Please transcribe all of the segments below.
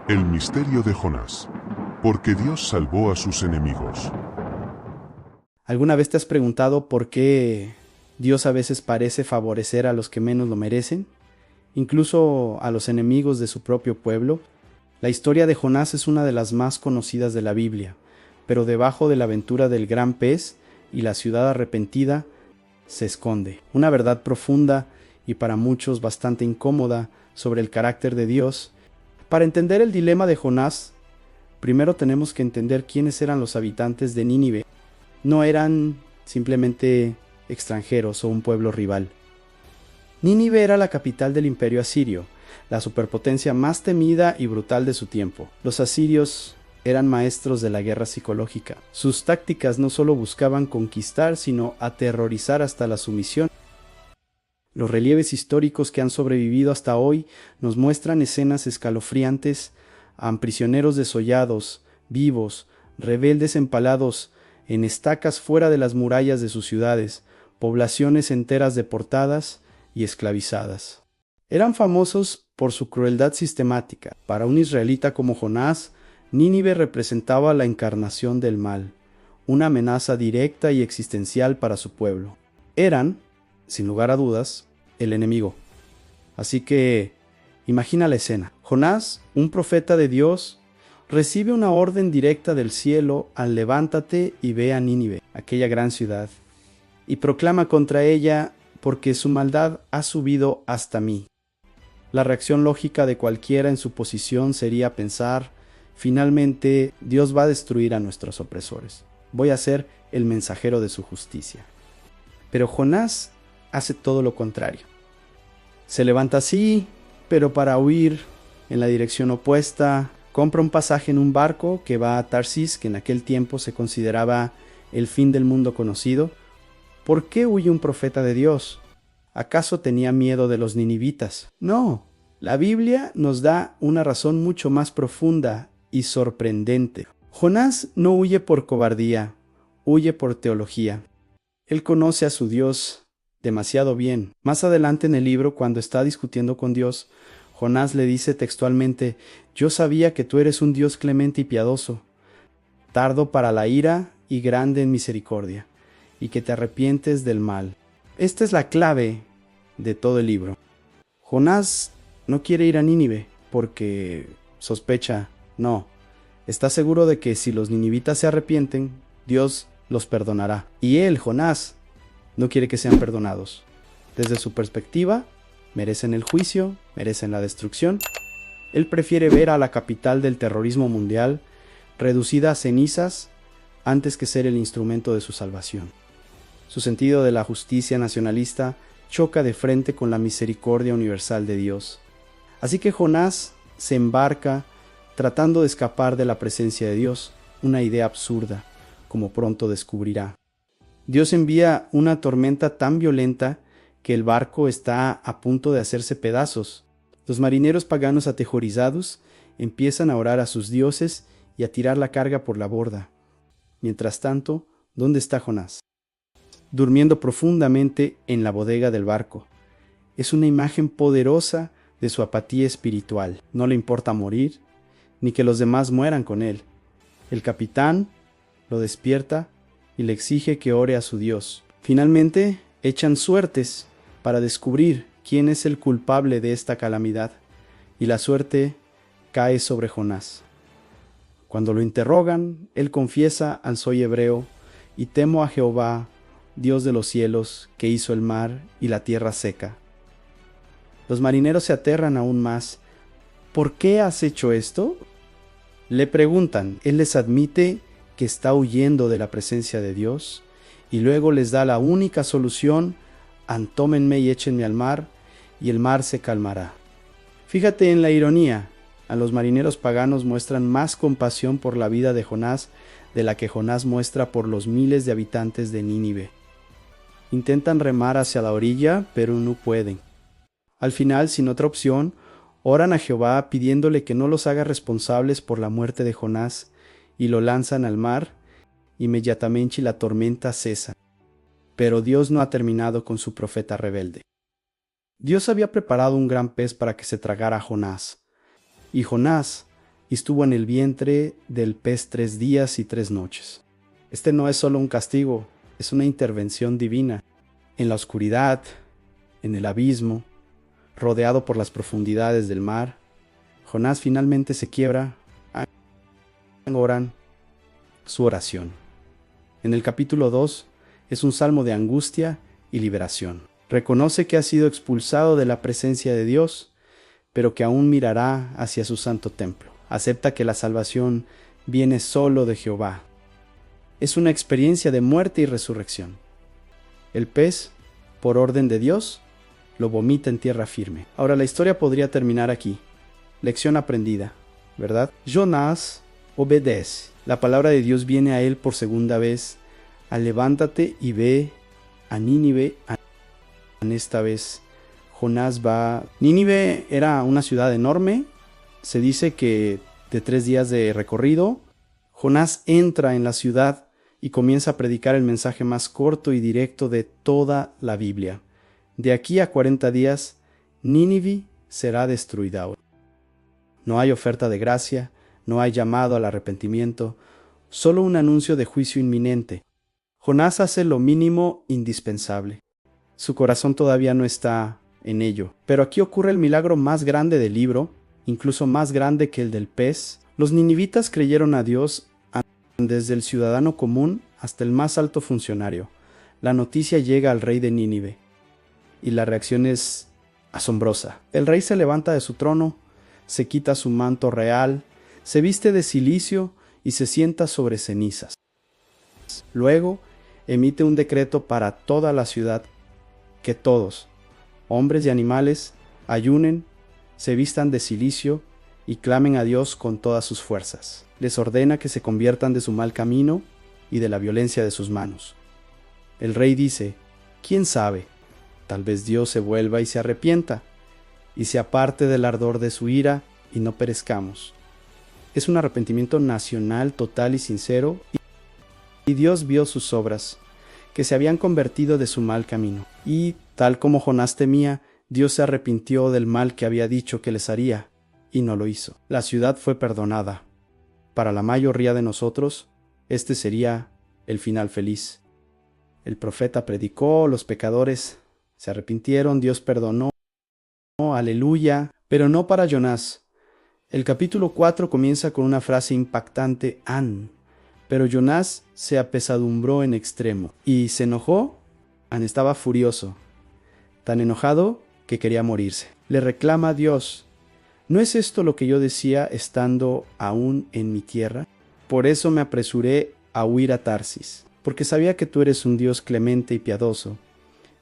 El misterio de Jonás. Porque Dios salvó a sus enemigos. ¿Alguna vez te has preguntado por qué Dios a veces parece favorecer a los que menos lo merecen? Incluso a los enemigos de su propio pueblo. La historia de Jonás es una de las más conocidas de la Biblia, pero debajo de la aventura del gran pez y la ciudad arrepentida se esconde una verdad profunda y para muchos bastante incómoda sobre el carácter de Dios. Para entender el dilema de Jonás, primero tenemos que entender quiénes eran los habitantes de Nínive. No eran simplemente extranjeros o un pueblo rival. Nínive era la capital del imperio asirio, la superpotencia más temida y brutal de su tiempo. Los asirios eran maestros de la guerra psicológica. Sus tácticas no solo buscaban conquistar, sino aterrorizar hasta la sumisión. Los relieves históricos que han sobrevivido hasta hoy nos muestran escenas escalofriantes a prisioneros desollados, vivos, rebeldes empalados en estacas fuera de las murallas de sus ciudades, poblaciones enteras deportadas y esclavizadas. Eran famosos por su crueldad sistemática. Para un israelita como Jonás, Nínive representaba la encarnación del mal, una amenaza directa y existencial para su pueblo. Eran, sin lugar a dudas, el enemigo. Así que, imagina la escena. Jonás, un profeta de Dios, recibe una orden directa del cielo al levántate y ve a Nínive, aquella gran ciudad, y proclama contra ella porque su maldad ha subido hasta mí. La reacción lógica de cualquiera en su posición sería pensar, finalmente Dios va a destruir a nuestros opresores. Voy a ser el mensajero de su justicia. Pero Jonás hace todo lo contrario. Se levanta así, pero para huir en la dirección opuesta, compra un pasaje en un barco que va a Tarsis, que en aquel tiempo se consideraba el fin del mundo conocido. ¿Por qué huye un profeta de Dios? ¿Acaso tenía miedo de los ninivitas? No, la Biblia nos da una razón mucho más profunda y sorprendente. Jonás no huye por cobardía, huye por teología. Él conoce a su Dios demasiado bien. Más adelante en el libro, cuando está discutiendo con Dios, Jonás le dice textualmente: yo sabía que tú eres un Dios clemente y piadoso, tardo para la ira y grande en misericordia, y que te arrepientes del mal. Esta es la clave de todo el libro. Jonás no quiere ir a Nínive porque sospecha, no. Está seguro de que si los ninivitas se arrepienten, Dios los perdonará. Y él, Jonás, no quiere que sean perdonados. Desde su perspectiva, merecen el juicio, merecen la destrucción. Él prefiere ver a la capital del terrorismo mundial reducida a cenizas antes que ser el instrumento de su salvación. Su sentido de la justicia nacionalista choca de frente con la misericordia universal de Dios. Así que Jonás se embarca tratando de escapar de la presencia de Dios, una idea absurda, como pronto descubrirá. Dios envía una tormenta tan violenta que el barco está a punto de hacerse pedazos. Los marineros paganos aterrorizados empiezan a orar a sus dioses y a tirar la carga por la borda. Mientras tanto, ¿dónde está Jonás? Durmiendo profundamente en la bodega del barco. Es una imagen poderosa de su apatía espiritual. No le importa morir, ni que los demás mueran con él. El capitán lo despierta y le exige que ore a su Dios. Finalmente, echan suertes para descubrir quién es el culpable de esta calamidad, y la suerte cae sobre Jonás. Cuando lo interrogan, él confiesa al soy hebreo y temo a Jehová, Dios de los cielos, que hizo el mar y la tierra seca. Los marineros se aterran aún más. ¿Por qué has hecho esto? Le preguntan. Él les admite que está huyendo de la presencia de Dios y luego les da la única solución: antómenme y échenme al mar y el mar se calmará. Fíjate en la ironía. A los marineros paganos muestran más compasión por la vida de Jonás de la que Jonás muestra por los miles de habitantes de Nínive. Intentan remar hacia la orilla, pero no pueden. Al final, sin otra opción, oran a Jehová pidiéndole que no los haga responsables por la muerte de Jonás, y lo lanzan al mar. Inmediatamente la tormenta cesa. Pero Dios no ha terminado con su profeta rebelde. Dios había preparado un gran pez para que se tragara a Jonás, y Jonás y estuvo en el vientre del pez 3 días y 3 noches. Este no es solo un castigo, es una intervención divina. En la oscuridad, en el abismo, rodeado por las profundidades del mar, Jonás finalmente se quiebra, oran su oración. En el capítulo 2 es un salmo de angustia y liberación. Reconoce que ha sido expulsado de la presencia de Dios, pero que aún mirará hacia su santo templo. Acepta que la salvación viene solo de Jehová. Es una experiencia de muerte y resurrección. El pez, por orden de Dios, lo vomita en tierra firme. Ahora la historia podría terminar aquí. Lección aprendida, ¿verdad? Jonás obedece. La palabra de Dios viene a él por segunda vez. Levántate y ve a Nínive. En esta vez Jonás va. Nínive era una ciudad enorme. Se dice que de 3 días de recorrido. Jonás entra en la ciudad y comienza a predicar el mensaje más corto y directo de toda la Biblia. De aquí a 40 días, Nínive será destruida. No hay oferta de gracia, no hay llamado al arrepentimiento, solo un anuncio de juicio inminente. Jonás hace lo mínimo indispensable. Su corazón todavía no está en ello. Pero aquí ocurre el milagro más grande del libro, incluso más grande que el del pez. Los ninivitas creyeron a Dios desde el ciudadano común hasta el más alto funcionario. La noticia llega al rey de Nínive y la reacción es asombrosa. El rey se levanta de su trono, se quita su manto real, se viste de cilicio y se sienta sobre cenizas. Luego emite un decreto para toda la ciudad que todos, hombres y animales, ayunen, se vistan de cilicio y clamen a Dios con todas sus fuerzas. Les ordena que se conviertan de su mal camino y de la violencia de sus manos. El rey dice, ¿quién sabe? Tal vez Dios se vuelva y se arrepienta, y se aparte del ardor de su ira, y no perezcamos. Es un arrepentimiento nacional, total y sincero, y Dios vio sus obras, que se habían convertido de su mal camino. Y, tal como Jonás temía, Dios se arrepintió del mal que había dicho que les haría, y no lo hizo. La ciudad fue perdonada. Para la mayoría de nosotros, este sería el final feliz. El profeta predicó, los pecadores se arrepintieron, Dios perdonó, aleluya, pero no para Jonás. El capítulo 4 comienza con una frase impactante, An. Pero Jonás se apesadumbró en extremo y se enojó. An estaba furioso, tan enojado que quería morirse. Le reclama a Dios, ¿no es esto lo que yo decía estando aún en mi tierra? Por eso me apresuré a huir a Tarsis, porque sabía que tú eres un Dios clemente y piadoso,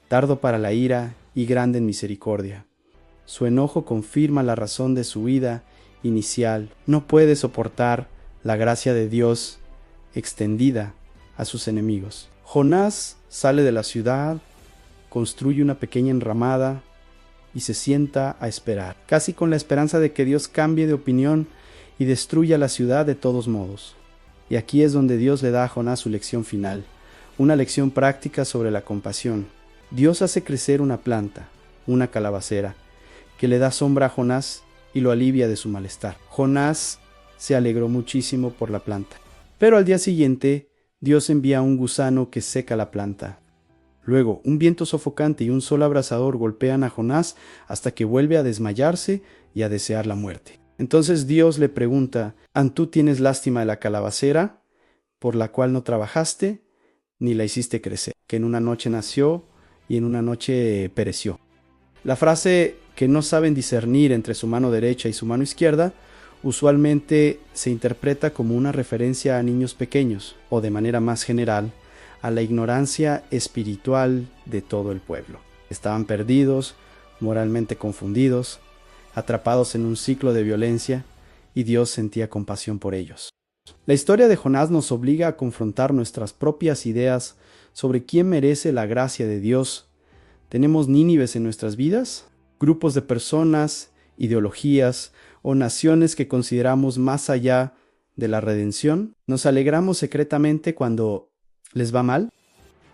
tardo para la ira y grande en misericordia. Su enojo confirma la razón de su huida inicial. No puede soportar la gracia de Dios extendida a sus enemigos. Jonás sale de la ciudad, construye una pequeña enramada y se sienta a esperar, casi con la esperanza de que Dios cambie de opinión y destruya la ciudad de todos modos. Y aquí es donde Dios le da a Jonás su lección final, una lección práctica sobre la compasión. Dios hace crecer una planta, una calabacera, que le da sombra a Jonás y lo alivia de su malestar. Jonás se alegró muchísimo por la planta. Pero al día siguiente, Dios envía un gusano que seca la planta. Luego, un viento sofocante y un sol abrasador golpean a Jonás hasta que vuelve a desmayarse y a desear la muerte. Entonces Dios le pregunta, ¿tú tienes lástima de la calabacera, por la cual no trabajaste, ni la hiciste crecer, que en una noche nació y en una noche pereció? La frase que no saben discernir entre su mano derecha y su mano izquierda usualmente se interpreta como una referencia a niños pequeños, o de manera más general, a la ignorancia espiritual de todo el pueblo. Estaban perdidos, moralmente confundidos, atrapados en un ciclo de violencia, y Dios sentía compasión por ellos. La historia de Jonás nos obliga a confrontar nuestras propias ideas sobre quién merece la gracia de Dios. ¿Tenemos Nínives en nuestras vidas? ¿Grupos de personas, ideologías o naciones que consideramos más allá de la redención? ¿Nos alegramos secretamente cuando les va mal?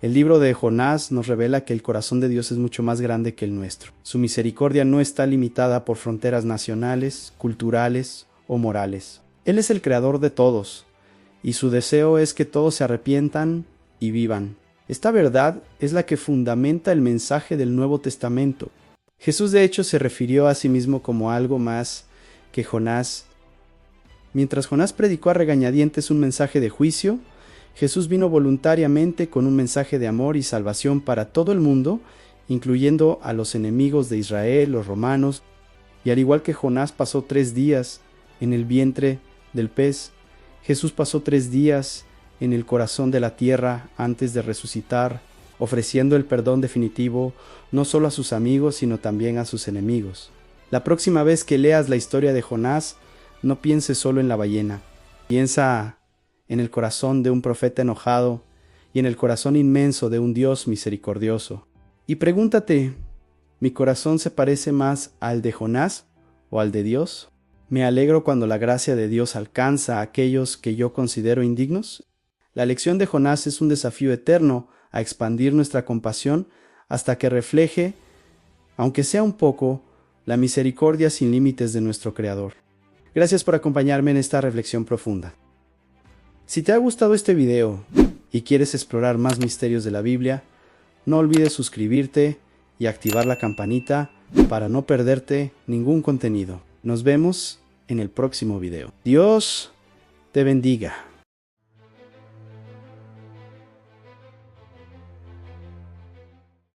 El libro de Jonás nos revela que el corazón de Dios es mucho más grande que el nuestro. Su misericordia no está limitada por fronteras nacionales, culturales o morales. Él es el creador de todos, y su deseo es que todos se arrepientan y vivan. Esta verdad es la que fundamenta el mensaje del Nuevo Testamento. Jesús de hecho se refirió a sí mismo como algo más que Jonás. Mientras Jonás predicó a regañadientes un mensaje de juicio, Jesús vino voluntariamente con un mensaje de amor y salvación para todo el mundo, incluyendo a los enemigos de Israel, los romanos, y al igual que Jonás pasó 3 días en el vientre del pez, Jesús pasó 3 días en el corazón de la tierra antes de resucitar, ofreciendo el perdón definitivo no solo a sus amigos, sino también a sus enemigos. La próxima vez que leas la historia de Jonás, no pienses solo en la ballena. Piensa en el corazón de un profeta enojado y en el corazón inmenso de un Dios misericordioso. Y pregúntate, ¿mi corazón se parece más al de Jonás o al de Dios? ¿Me alegro cuando la gracia de Dios alcanza a aquellos que yo considero indignos? La lección de Jonás es un desafío eterno a expandir nuestra compasión hasta que refleje, aunque sea un poco, la misericordia sin límites de nuestro Creador. Gracias por acompañarme en esta reflexión profunda. Si te ha gustado este video y quieres explorar más misterios de la Biblia, no olvides suscribirte y activar la campanita para no perderte ningún contenido. Nos vemos en el próximo video. Dios te bendiga.